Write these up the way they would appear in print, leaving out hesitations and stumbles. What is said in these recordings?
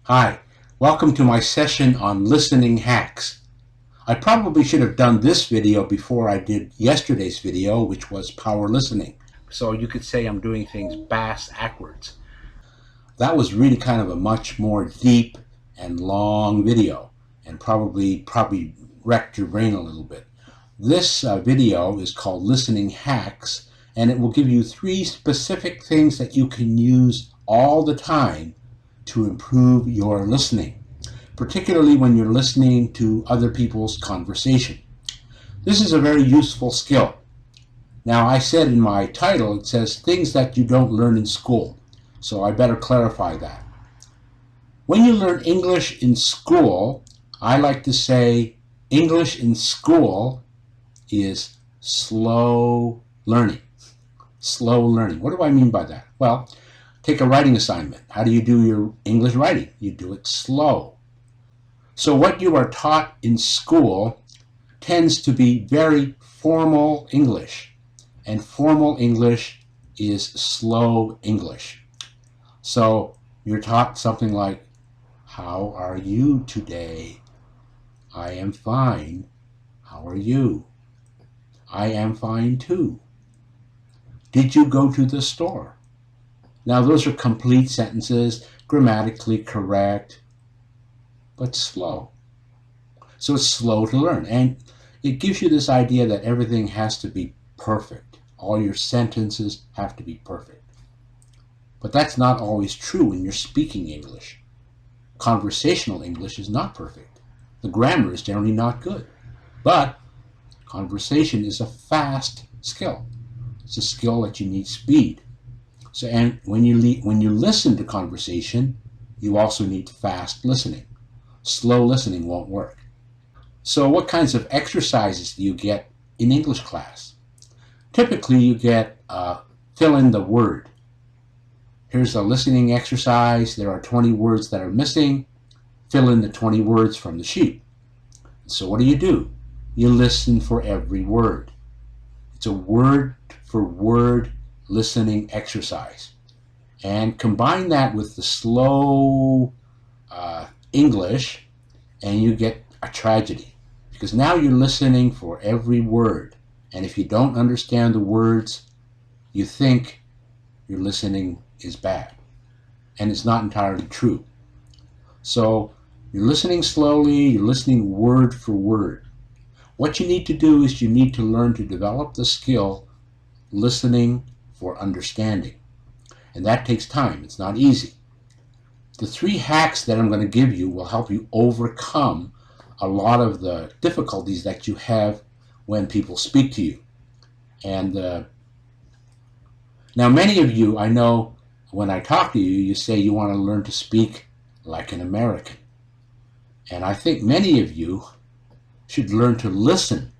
Hi, welcome to my session on listening hacks. I probably should have done this video before I did yesterday's video, which was power listening. So you could say I'm doing things bass-ackwards. That was really kind of a much more deep and long video and probably wrecked your brain a little bit. This video is called Listening Hacks, and it will give you 3 specific things that you can use all the time to improve your listening, particularly when you're listening to other people's conversation. This is a very useful skill. Now, I said in my title, it says things that you don't learn in school, so I better clarify that. When you learn English in school, I like to say English in school is slow learning. Slow learning. What do I mean by that? Well, take a writing assignment. How do you do your English writing? You do it slow. So what you are taught in school tends to be very formal English, and formal English is slow English. So you're taught something like, "How are you today?" "I am fine." "How are you?" "I am fine too." "Did you go to the store?" Now, those are complete sentences, grammatically correct, but slow. So it's slow to learn. And it gives you this idea that everything has to be perfect. All your sentences have to be perfect. But that's not always true when you're speaking English. Conversational English is not perfect. The grammar is generally not good. But conversation is a fast skill. It's a skill that you need speed. So, and when you listen to conversation, you also need fast listening. Slow listening won't work. So what kinds of exercises do you get in English class? Typically, you get fill in the word. Here's a listening exercise. There are 20 words that are missing. Fill in the 20 words from the sheet. So what do? You listen for every word. It's a word for word listening exercise, and combine that with the slow English and you get a tragedy, because now you're listening for every word, and if you don't understand the words, you think your listening is bad, and it's not entirely true. So you're listening slowly, you're listening word for word. What you need to do is you need to learn to develop the skill listening for understanding. And that takes time. It's not easy. The 3 hacks that I'm going to give you will help you overcome a lot of the difficulties that you have when people speak to you. And now many of you, I know when I talk to you, you say you want to learn to speak like an American. And I think many of you should learn to listen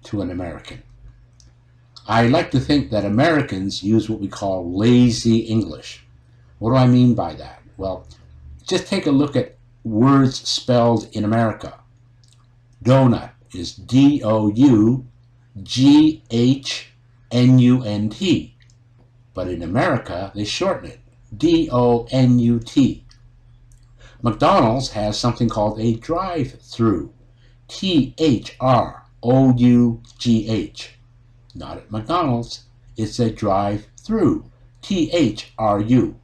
to an American. I like to think that Americans use what we call lazy English. What do I mean by that? Well, just take a look at words spelled in America. Donut is D-O-U-G-H-N-U-N-T. But in America, they shorten it, D-O-N-U-T. McDonald's has something called a drive-through, T-H-R-O-U-G-H. Not at McDonald's. It's a drive-through. T-H-R-U.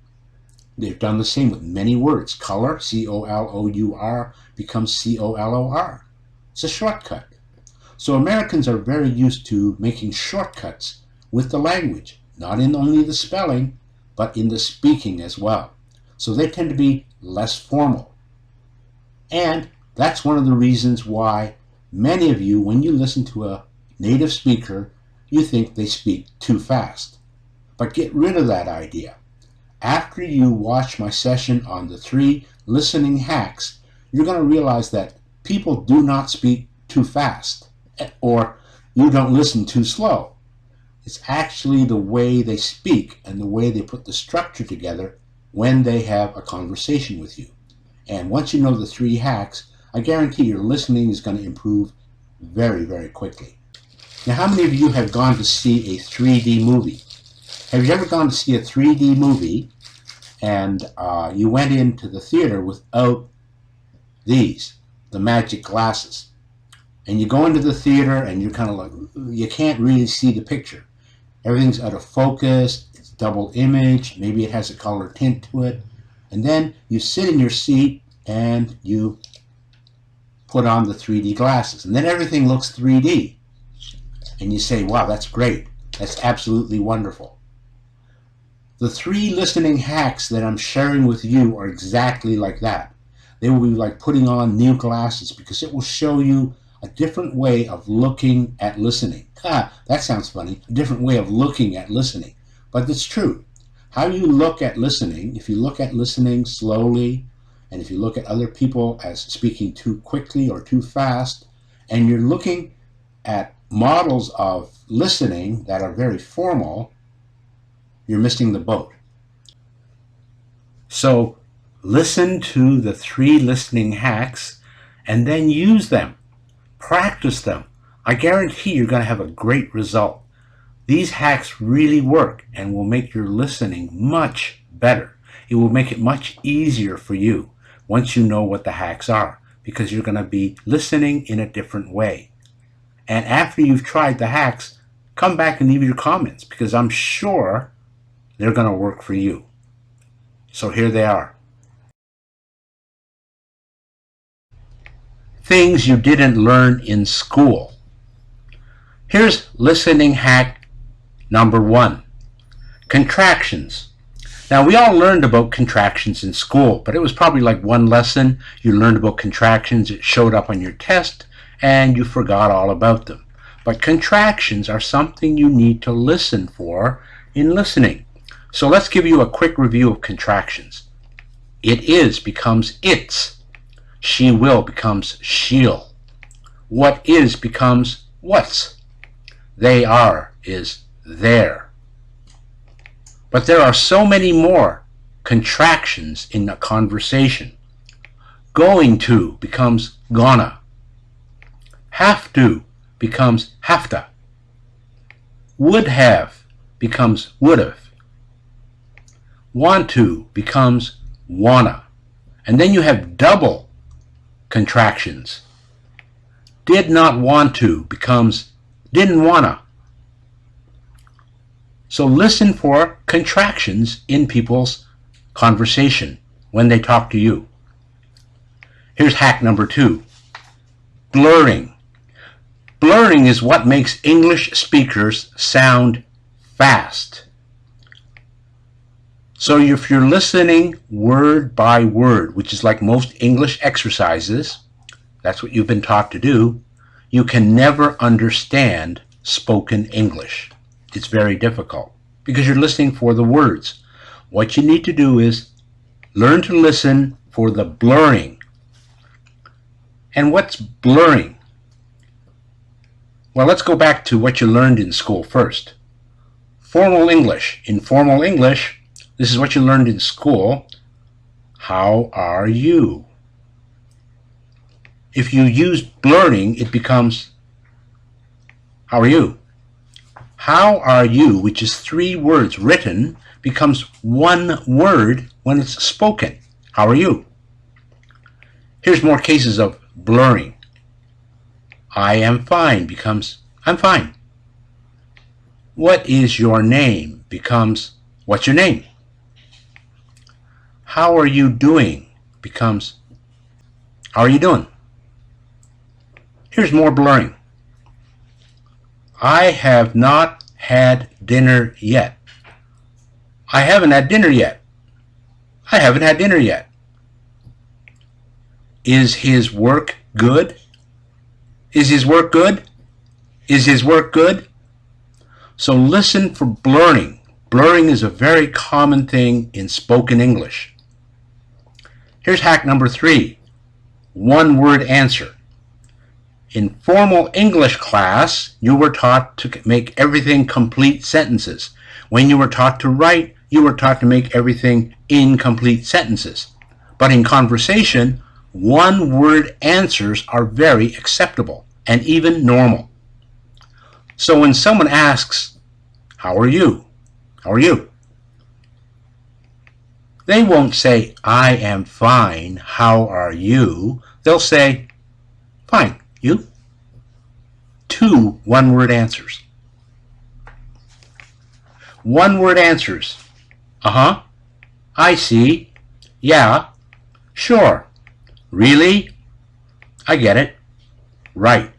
They've done the same with many words. Color, C-O-L-O-U-R, becomes C-O-L-O-R. It's a shortcut. So Americans are very used to making shortcuts with the language, not in only the spelling, but in the speaking as well. So they tend to be less formal. And that's one of the reasons why many of you, when you listen to a native speaker, you think they speak too fast. But get rid of that idea. After you watch my session on the 3 listening hacks, you're going to realize that people do not speak too fast, or you don't listen too slow. It's actually the way they speak and the way they put the structure together when they have a conversation with you. And once you know the 3 hacks, I guarantee your listening is going to improve very, very quickly. Now, how many of you have gone to see a 3D movie? Have you ever gone to see a 3D movie and you went into the theater without the magic glasses, and you go into the theater and you're kind of like, you can't really see the picture. Everything's out of focus, it's double image, maybe it has a color tint to it, and then you sit in your seat and you put on the 3D glasses, and then everything looks 3D, and you say, wow, that's great, that's absolutely wonderful. The 3 listening hacks that I'm sharing with you are exactly like that. They will be like putting on new glasses, because it will show you a different way of looking at listening. That sounds funny, a different way of looking at listening, but it's true. How you look at listening, if you look at listening slowly, and if you look at other people as speaking too quickly or too fast, and you're looking at models of listening that are very formal, you're missing the boat. So listen to the 3 listening hacks and then use them. Practice them. I guarantee you're going to have a great result. These hacks really work and will make your listening much better. It will make it much easier for you once you know what the hacks are, because you're going to be listening in a different way. And after you've tried the hacks, come back and leave your comments, because I'm sure they're going to work for you. So here they are. Things you didn't learn in school. Here's listening hack number 1. Contractions. Now, we all learned about contractions in school, but it was probably like one lesson. You learned about contractions, it showed up on your test, and you forgot all about them. But contractions are something you need to listen for in listening. So let's give you a quick review of contractions. It is becomes it's. She will becomes she'll. What is becomes what's. They are is there. But there are so many more contractions in a conversation. Going to becomes gonna. Have to becomes have-to. Would have becomes would-have. Want to becomes wanna. And then you have double contractions. Did not want to becomes didn't wanna. So listen for contractions in people's conversation when they talk to you. Here's hack number 2. Blurring. Blurring is what makes English speakers sound fast. So if you're listening word by word, which is like most English exercises, that's what you've been taught to do, you can never understand spoken English. It's very difficult because you're listening for the words. What you need to do is learn to listen for the blurring. And what's blurring? Well, let's go back to what you learned in school first. Formal English. In formal English, this is what you learned in school. How are you? If you use blurring, it becomes, how are you? How are you, which is 3 words written, becomes 1 word when it's spoken. How are you? Here's more cases of blurring. I am fine becomes, I'm fine. What is your name becomes, what's your name? How are you doing becomes, how are you doing? Here's more blurring. I have not had dinner yet. I haven't had dinner yet. I haven't had dinner yet. Is his work good? Is his work good? Is his work good? So listen for blurring. Blurring is a very common thing in spoken English. Here's hack number 3. 1-word answer. In formal English class, you were taught to make everything complete sentences. When you were taught to write, you were taught to make everything incomplete sentences. But in conversation, 1-word answers are very acceptable and even normal. So when someone asks, how are you? How are you? They won't say, I am fine, how are you? They'll say, fine, you? 2 one-word answers. One-word answers. Uh-huh. I see. Yeah. Sure. Really? I get it. Right.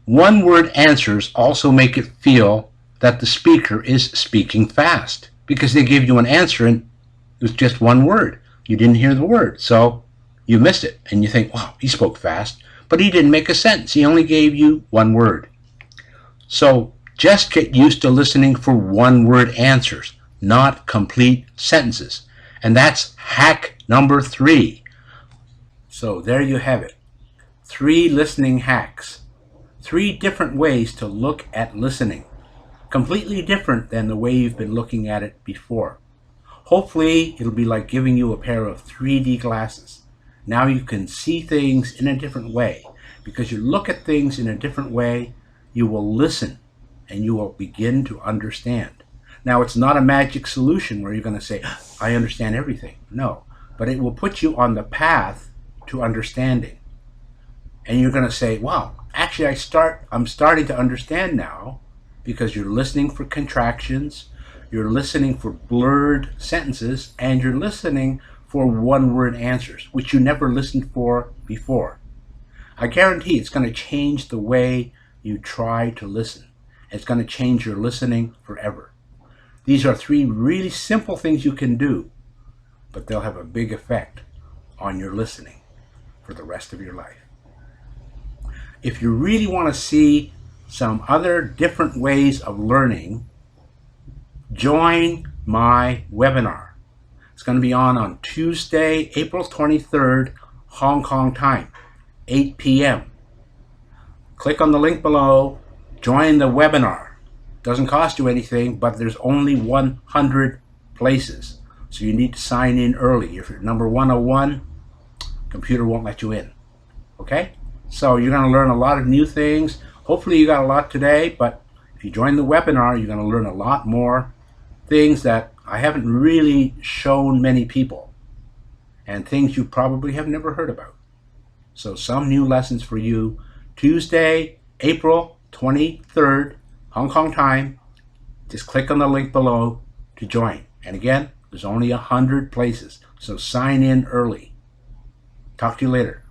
One-word answers also make it feel that the speaker is speaking fast because they give you an answer and it was just one word. You didn't hear the word, so you missed it. And you think, wow, he spoke fast, but he didn't make a sentence. He only gave you one word. So just get used to listening for one-word answers, not complete sentences. And that's hack number 3. So there you have it. 3 listening hacks. 3 different ways to look at listening. Completely different than the way you've been looking at it before. Hopefully, it'll be like giving you a pair of 3D glasses. Now you can see things in a different way. Because you look at things in a different way, you will listen and you will begin to understand. Now, it's not a magic solution where you're going to say, I understand everything. No, but it will put you on the path to understanding. And you're going to say, wow, actually I'm starting to understand now, because you're listening for contractions, you're listening for blurred sentences, and you're listening for one-word answers, which you never listened for before. I guarantee it's going to change the way you try to listen. It's going to change your listening forever. These are 3 really simple things you can do, but they'll have a big effect on your listening for the rest of your life. If you really want to see some other different ways of learning, join my webinar. It's going to be on Tuesday, April 23rd, Hong Kong time, 8 p.m. Click on the link below, join the webinar. Doesn't cost you anything, but there's only 100 places. So you need to sign in early. If you're number 101, computer won't let you in. Okay? So you're going to learn a lot of new things. Hopefully you got a lot today, but if you join the webinar, you're going to learn a lot more things that I haven't really shown many people, and things you probably have never heard about. So some new lessons for you. Tuesday, April 23rd, Hong Kong time. Just click on the link below to join. And again, there's only 100 places, so sign in early. Talk to you later.